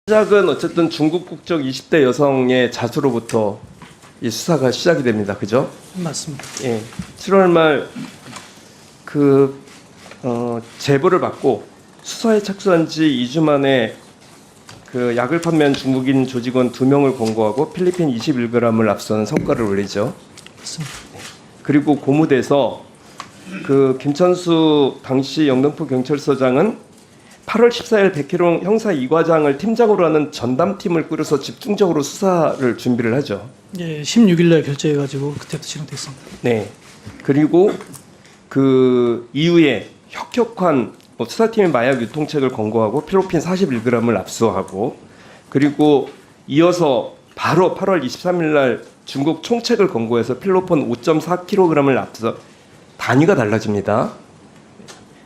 시작은 어쨌든 중국 국적 20대 여성의 자수로부터 이 수사가 시작이 됩니다. 그죠? 맞습니다. 예. 7월 말 제보를 받고 수사에 착수한 지 2주 만에 그 약을 판매한 중국인 조직원 2명을 검거하고 필리핀 21g을 압수하는 성과를 올리죠. 맞습니다. 그리고 고무대에서 그 김천수 당시 영등포 경찰서장은 8월 14일 백희룡 형사 2과장을 팀장으로 하는 전담팀을 꾸려서 집중적으로 수사를 준비를 하죠. 예, 16일 날 결제해가지고 그때부터 진행됐습니다. 네. 그리고 그 이후에 혁혁한 수사팀의 마약 유통책을 검거하고 필로핀 41g을 압수하고 그리고 이어서 바로 8월 23일 날 중국 총책을 검거해서 필로폰 5.4kg을 압수. 단위가 달라집니다.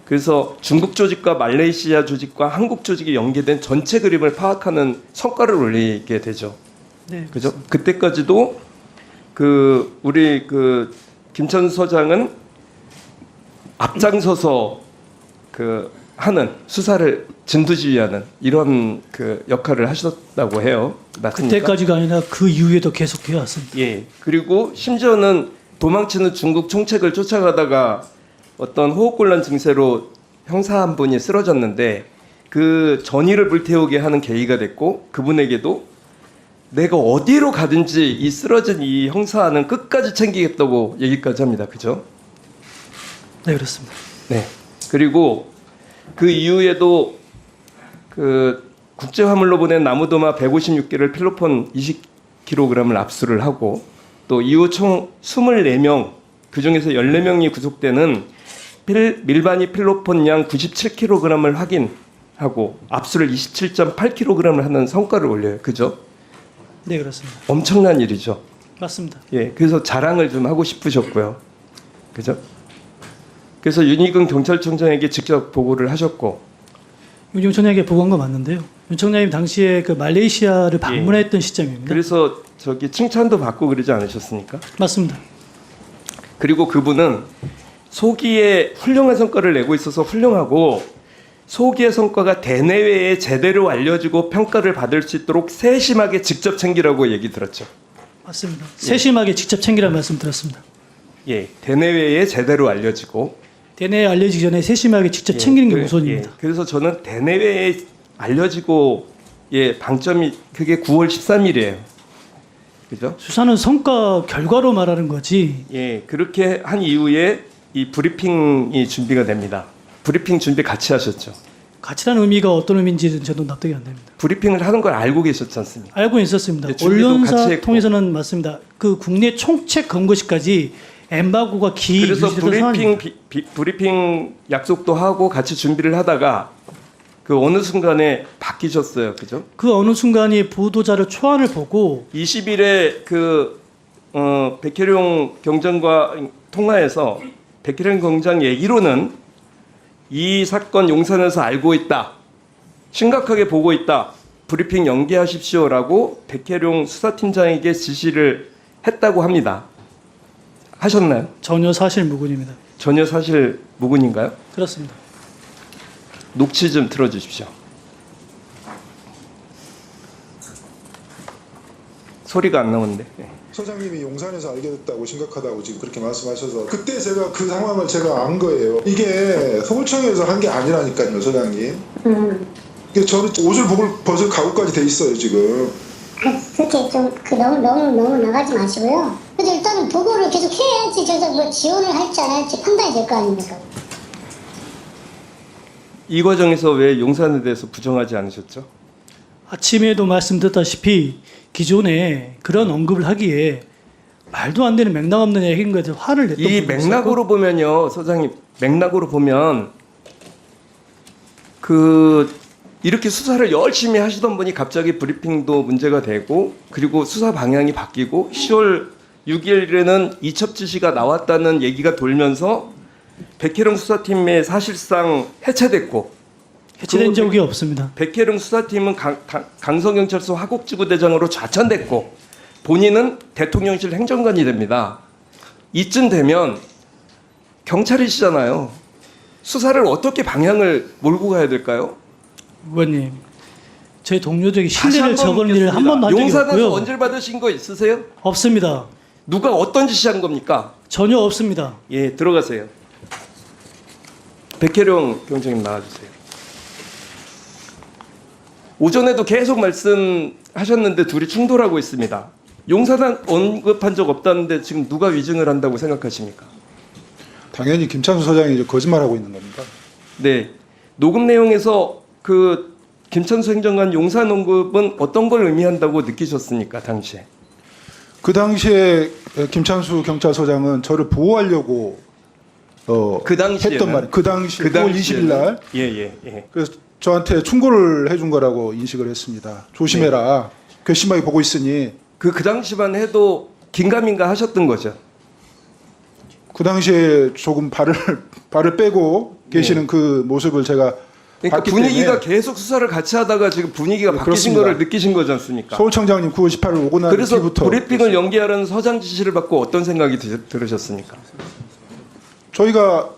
그래서 중국 조직과 말레이시아 조직과 한국 조직이 연계된 전체 그림을 파악하는 성과를 올리게 되죠. 네, 그죠? 그때까지도 그 우리 그 김천수 서장은 앞장서서 그 하는 수사를 진두지휘하는 이런 그 역할을 하셨다고 해요. 맞습니까? 그때까지가 아니라 그 이후에도 계속 해왔습니다. 예. 그리고 심지어는 도망치는 중국 총책을 쫓아가다가 어떤 호흡곤란 증세로 형사 한 분이 쓰러졌는데 그 전의를 불태우게 하는 계기가 됐고 그분에게도 내가 어디로 가든지 이 쓰러진 이 형사는 끝까지 챙기겠다고 얘기까지 합니다. 그죠? 네, 그렇습니다. 네. 그리고 그 이후에도 그 국제 화물로 보낸 나무도마 156개를 필로폰 20kg을 압수를 하고 또 이후 총 24명 그중에서 14명이 구속되는 밀반이 필로폰량 97kg을 확인하고 압수를 27.8kg을 하는 성과를 올려요. 그죠? 네, 그렇습니다. 엄청난 일이죠. 맞습니다. 예, 그래서 자랑을 좀 하고 싶으셨고요. 그죠? 그래서 윤희근 경찰청장에게 직접 보고를 하셨고 윤 총장에게 보고한 거 맞는데요. 윤 총장님 당시에 그 말레이시아를 방문했던 시점입니다. 그래서 저기 칭찬도 받고 그러지 않으셨습니까? 맞습니다. 그리고 그분은 소기에 훌륭한 성과를 내고 있어서 훌륭하고 소기의 성과가 대내외에 제대로 알려지고 평가를 받을 수 있도록 세심하게 직접 챙기라고 얘기 들었죠. 맞습니다. 세심하게 직접 챙기라는 말씀 들었습니다. 예, 대내외에 제대로 알려지고 대내에 알려지기 전에 세심하게 직접 챙기는 게 우선입니다. 예, 그래서 저는 대내외에 알려지고 예, 방점이 그게 9월 13일이에요. 그죠? 수사는 성과 결과로 말하는 거지. 예, 그렇게 한 이후에 이 브리핑이 준비가 됩니다. 브리핑 준비 같이 하셨죠. 가치라는 의미가 어떤 의미인지는 저도 납득이 안 됩니다. 브리핑을 하는 걸 알고 계셨지 않습니까? 알고 있었습니다. 네, 준비도 같이 언론사 했고. 통해서는 맞습니다. 그 국내 총책 검거시까지 엠바고가 그래서 유지되던 상황입니다. 브리핑 약속도 하고 같이 준비를 하다가 그 어느 순간에 바뀌셨어요. 그죠? 그 어느 순간이 보도자료 초안을 보고 20일에 백혜룡 경장과 통화해서 백혜룡 경장 얘기로는 이 사건 용산에서 알고 있다. 심각하게 보고 있다. 브리핑 연기하십시오라고 백혜룡 수사팀장에게 지시를 했다고 합니다. 하셨나요? 전혀 사실 무근입니다. 전혀 사실 무근인가요? 그렇습니다. 녹취 좀 틀어주십시오. 소리가 안 나오는데. 네. 서장님이 용산에서 알게 됐다고 심각하다고 지금 그렇게 말씀하셔서 그때 제가 그 상황을 제가 안 거예요. 이게 서울청에서 한 게 아니라니까요, 서장님. 이게 저는 옷을 벗을 각오까지 돼 있어요 지금. 그렇게 좀 너무 나가지 마시고요. 근데 일단은 보고를 계속 해야지 저희가 뭐 지원을 할지 안 할지 판단이 될 거 아닙니까? 이 과정에서 왜 용산에 대해서 부정하지 않으셨죠? 아침에도 말씀드렸다시피 기존에 그런 언급을 하기에 말도 안 되는 맥락 없는 얘기인 것에 화를 냈던 이 부분이 맥락으로 보면요, 서장님, 맥락으로 보면 이렇게 수사를 열심히 하시던 분이 갑자기 브리핑도 문제가 되고 그리고 수사 방향이 바뀌고 10월 6일에는 이첩 지시가 나왔다는 얘기가 돌면서 백혜룡 수사팀의 사실상 해체됐고 해체된 적이 없습니다. 백혜룡 수사팀은 강서경찰서 화곡지구대장으로 좌천됐고 본인은 대통령실 행정관이 됩니다. 이쯤 되면 경찰이시잖아요. 수사를 어떻게 방향을 몰고 가야 될까요? 의원님, 제 동료들에게 다시 신뢰를 한번 저버리는 일을 한 번도 한 적이 용산에서 없고요. 언질 받으신 거 있으세요? 없습니다. 누가 어떤 지시한 겁니까? 전혀 없습니다. 예, 들어가세요. 백혜령 경장님 나와주세요. 오전에도 계속 말씀하셨는데 둘이 충돌하고 있습니다. 용사단 언급한 적 없다는데 지금 누가 위증을 한다고 생각하십니까? 당연히 김찬수 소장이 이제 거짓말하고 있는 겁니다. 네, 녹음 내용에서 그 김찬수 행정관 용산 언급은 어떤 걸 의미한다고 느끼셨습니까, 당시에? 그 당시에 김찬수 경찰서장은 저를 보호하려고 그 당시에는? 했던 말. 그 당시 9월 20일 날 예. 그래서 저한테 충고를 해준 거라고 인식을 했습니다. 조심해라. 괘씸하게 보고 있으니 그 당시만 해도 긴가민가 하셨던 거죠. 그 당시에 조금 발을 빼고 계시는 그 모습을 제가 그러니까 봤기 분위기가 때문에 계속 수사를 같이 하다가 지금 분위기가 네, 바뀌신 그렇습니다. 거를 느끼신 거지 않습니까? 서울청장님 9월 18일 오고 난 그래서 뒤부터 브리핑을 연기하라는 서장 지시를 받고 어떤 생각이 들으셨습니까? 저희가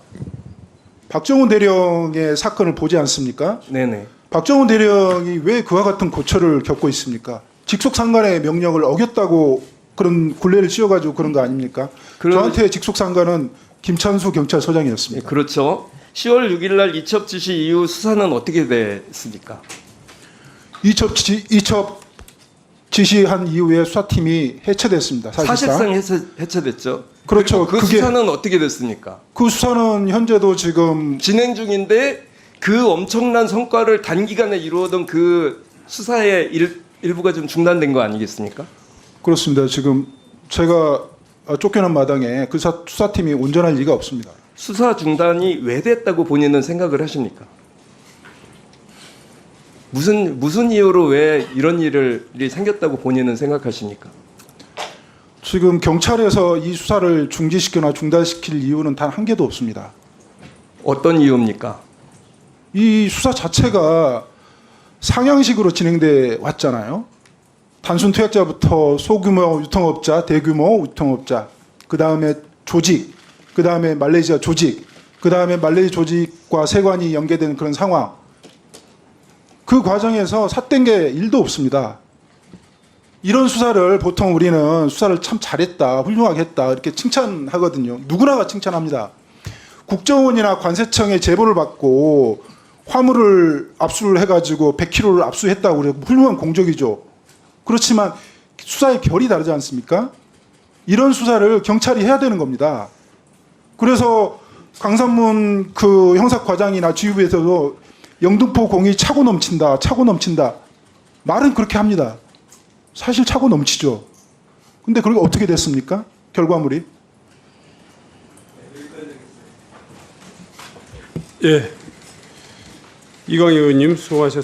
박정훈 대령의 사건을 보지 않습니까? 네네. 박정훈 대령이 왜 그와 같은 고초를 겪고 있습니까? 직속상관의 명령을 어겼다고 그런 굴레를 씌워가지고 그런 거 아닙니까? 저한테 직속상관은 김찬수 예, 경찰서장이었습니다. 그렇죠. 10월 6일 날 이첩 지시 이후 수사는 어떻게 됐습니까? 이첩 지시한 이후에 수사팀이 해체됐습니다. 사실상. 해체됐죠. 그렇죠. 그 그게- 수사는 어떻게 됐습니까? 그 수사는 현재도 지금 진행 중인데 그 엄청난 성과를 단기간에 이루어던 그 수사의 일부가 좀 중단된 거 아니겠습니까? 그렇습니다. 지금 제가 쫓겨난 마당에 그 수사팀이 온전할 리가 없습니다. 수사 중단이 왜 됐다고 본인은 생각을 하십니까? 무슨 이유로 왜 이런 일이 생겼다고 본인은 생각하십니까? 지금 경찰에서 이 수사를 중지시키거나 중단시킬 이유는 단 한 개도 없습니다. 어떤 이유입니까? 이 수사 자체가 상향식으로 진행돼 왔잖아요. 단순 투약자부터 소규모 유통업자, 대규모 유통업자, 그 다음에 조직, 그 다음에 말레이시아 조직, 그 다음에 말레이 조직과 세관이 연계되는 그런 상황. 그 과정에서 삿된 게 1도 없습니다. 이런 수사를 보통 우리는 수사를 참 잘했다, 훌륭하게 했다 이렇게 칭찬하거든요. 누구나가 칭찬합니다. 국정원이나 관세청의 제보를 받고 화물을 압수를 해가지고 100kg를 압수했다고 그래 훌륭한 공적이죠. 그렇지만 수사의 결이 다르지 않습니까? 이런 수사를 경찰이 해야 되는 겁니다. 그래서 강산문 그 형사과장이나 지휘부에서도 영등포 공이 차고 넘친다, 차고 넘친다. 말은 그렇게 합니다. 사실 차고 넘치죠. 근데 그게 어떻게 됐습니까? 결과물이? 예. 이광희 의원님 수고하셨습니다.